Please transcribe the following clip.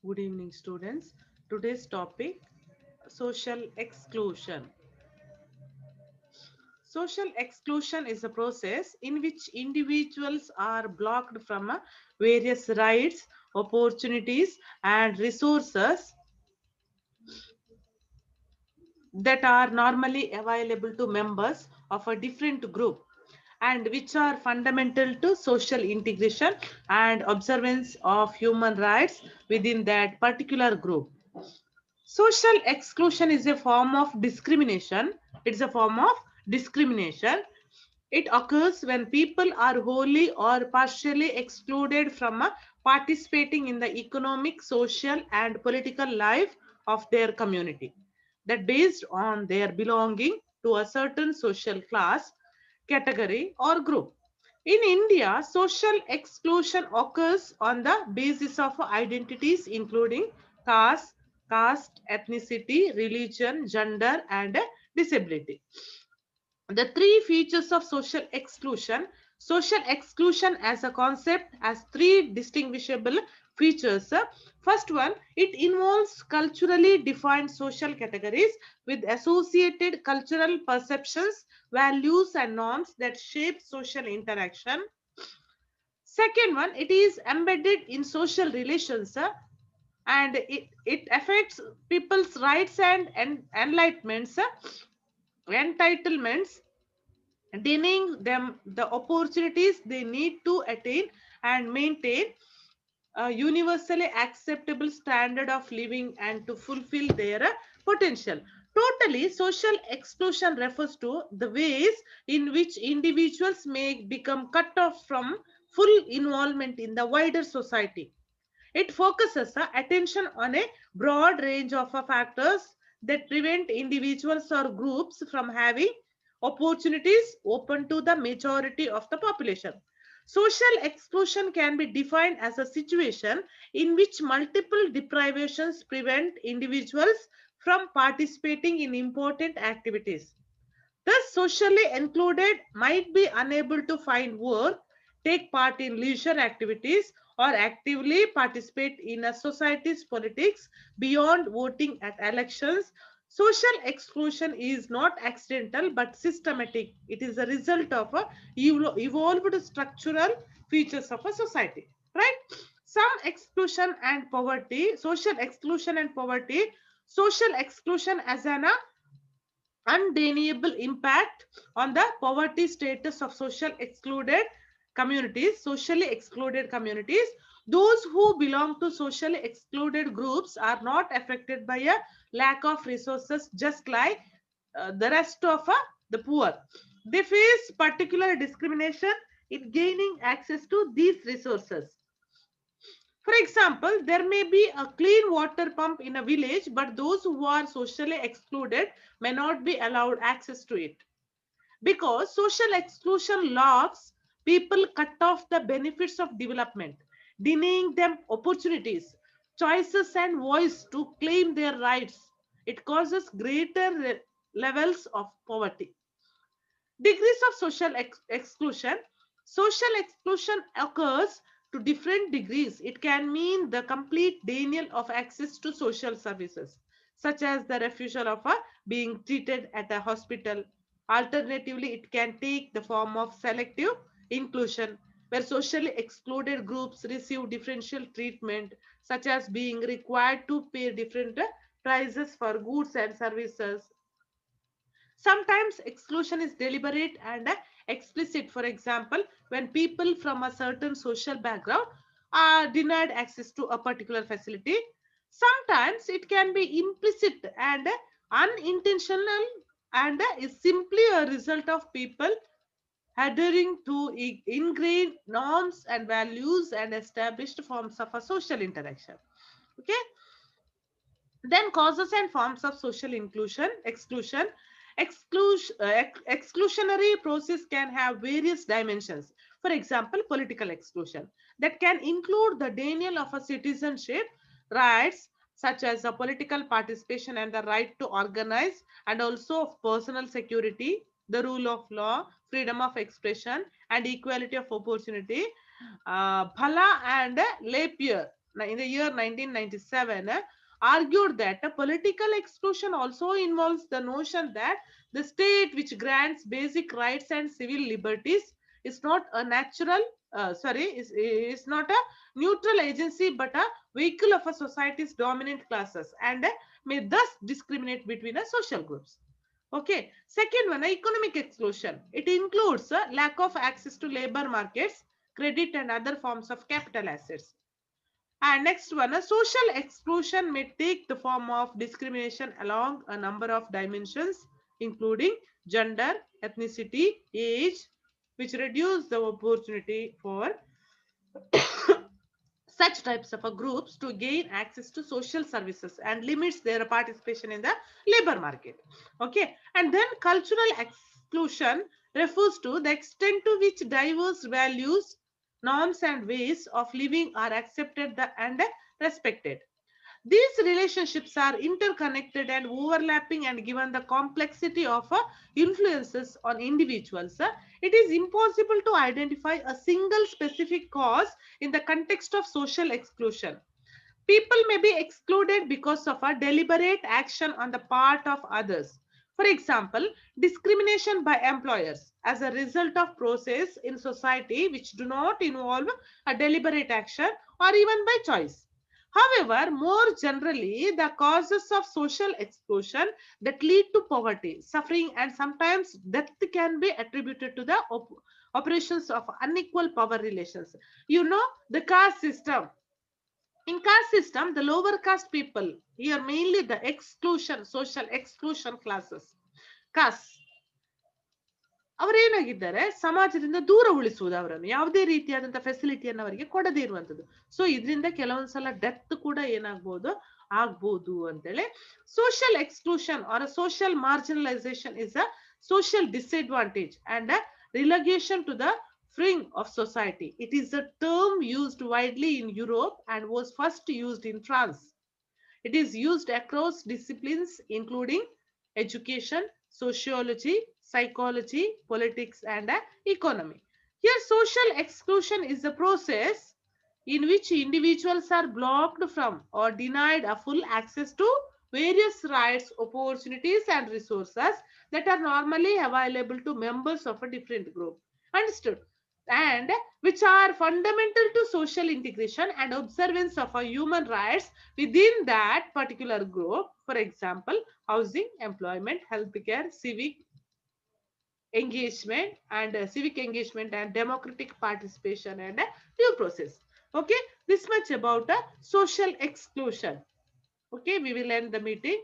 Good evening, students. Today's topic social exclusion. Social exclusion is a process in which individuals are blocked from various rights, opportunities, and resources that are normally available to members of a different group and which are fundamental to social integration and observance of human rights within that particular group. Social exclusion is a form of discrimination. It's a form of discrimination. It occurs when people are wholly or partially excluded from participating in the economic, social, and political life of their community. That based on their belonging to a certain social class, category, or group. In India, social exclusion occurs on the basis of identities including caste, ethnicity, religion, gender, and disability. The three features of social exclusion as a concept has three distinguishable features. First one, it involves culturally defined social categories with associated cultural perceptions, values, and norms that shape social interaction. Second one, it is embedded in social relations, and it affects people's rights and entitlements, denying them the opportunities they need to attain and maintain a universally acceptable standard of living and to fulfill their potential. Totally, social exclusion refers to the ways in which individuals may become cut off from full involvement in the wider society. It focuses attention on a broad range of factors that prevent individuals or groups from having opportunities open to the majority of the population. Social exclusion can be defined as a situation in which multiple deprivations prevent individuals from participating in important activities. Thus, socially included might be unable to find work, take part in leisure activities, or actively participate in a society's politics beyond voting at elections. Social exclusion is not accidental but systematic. It is a result of evolved structural features of a society. Right? Some exclusion and poverty, social exclusion and poverty, social exclusion as an undeniable impact on the poverty status of socially excluded communities. Those who belong to socially excluded groups are not affected by a lack of resources, just like the rest of the poor. They face particular discrimination in gaining access to these resources. For example, there may be a clean water pump in a village, but those who are socially excluded may not be allowed access to it. Because social exclusion locks people cut off the benefits of development, denying them opportunities, choices, and voice to claim their rights. It causes greater levels of poverty. Degrees of exclusion. Social exclusion occurs to different degrees. It can mean the complete denial of access to social services, such as the refusal of being treated at a hospital. Alternatively, it can take the form of selective inclusion, where socially excluded groups receive differential treatment, such as being required to pay different prices for goods and services. Sometimes exclusion is deliberate and explicit. For example, when people from a certain social background are denied access to a particular facility. Sometimes it can be implicit and unintentional and is simply a result of people adhering to ingrained norms and values and established forms of a social interaction. Okay. Then causes and forms of social inclusion, exclusion. Exclusionary process can have various dimensions. For example, political exclusion that can include the denial of a citizenship rights such as a political participation and the right to organize, and also of personal security, the rule of law, freedom of expression, and equality of opportunity. Bhala and Lapierre. in the year 1997 argued that political exclusion also involves the notion that the state which grants basic rights and civil liberties is not a natural is not a neutral agency but a vehicle of a society's dominant classes and may thus discriminate between social groups. Okay, second one, economic exclusion. It includes lack of access to labor markets, credit and other forms of capital assets. And next one, a social exclusion may take the form of discrimination along a number of dimensions, including gender, ethnicity, age, which reduce the opportunity for such types of groups to gain access to social services and limits their participation in the labor market. Okay, and then cultural exclusion refers to the extent to which diverse values, norms and ways of living are accepted and respected. These relationships are interconnected and overlapping, and given the complexity of influences on individuals, it is impossible to identify a single specific cause in the context of social exclusion. People may be excluded because of a deliberate action on the part of others. For example, discrimination by employers as a result of process in society which do not involve a deliberate action or even by choice. However, more generally, the causes of social exclusion that lead to poverty, suffering, and sometimes death can be attributed to the operations of unequal power relations. You know, the caste system. In caste system, the lower caste people, here mainly the exclusion, social exclusion classes, caste, ಅವರೇನಾಗಿದ್ದಾರೆ ಸಮಾಜದಿಂದ ದೂರ ಉಳಿಸುವುದು ಅವರನ್ನು ಯಾವುದೇ ರೀತಿಯಾದಂತಹ ಫೆಸಿಲಿಟಿಯನ್ನು ಅವರಿಗೆ ಕೊಡದೇ ಇರುವಂತದ್ದು. So ಇದರಿಂದ ಕೆಲವೊಂದ್ಸಲ ಡೆತ್ ಕೂಡ ಏನಾಗಬಹುದು ಆಗ್ಬಹುದು ಅಂತೇಳಿ. Social exclusion or social marginalisation is a social disadvantage and a relegation to the fringe of society. It is a term used widely in Europe and was first used in France. It is used across disciplines including education, sociology, psychology, politics, and economy. Here, social exclusion is a process in which individuals are blocked from or denied a full access to various rights, opportunities, and resources that are normally available to members of a different group. Understood? And which are fundamental to social integration and observance of a human rights within that particular group. For example, housing, employment, healthcare, civic engagement and democratic participation and due process. Okay, this much about social exclusion. Okay, we will end the meeting.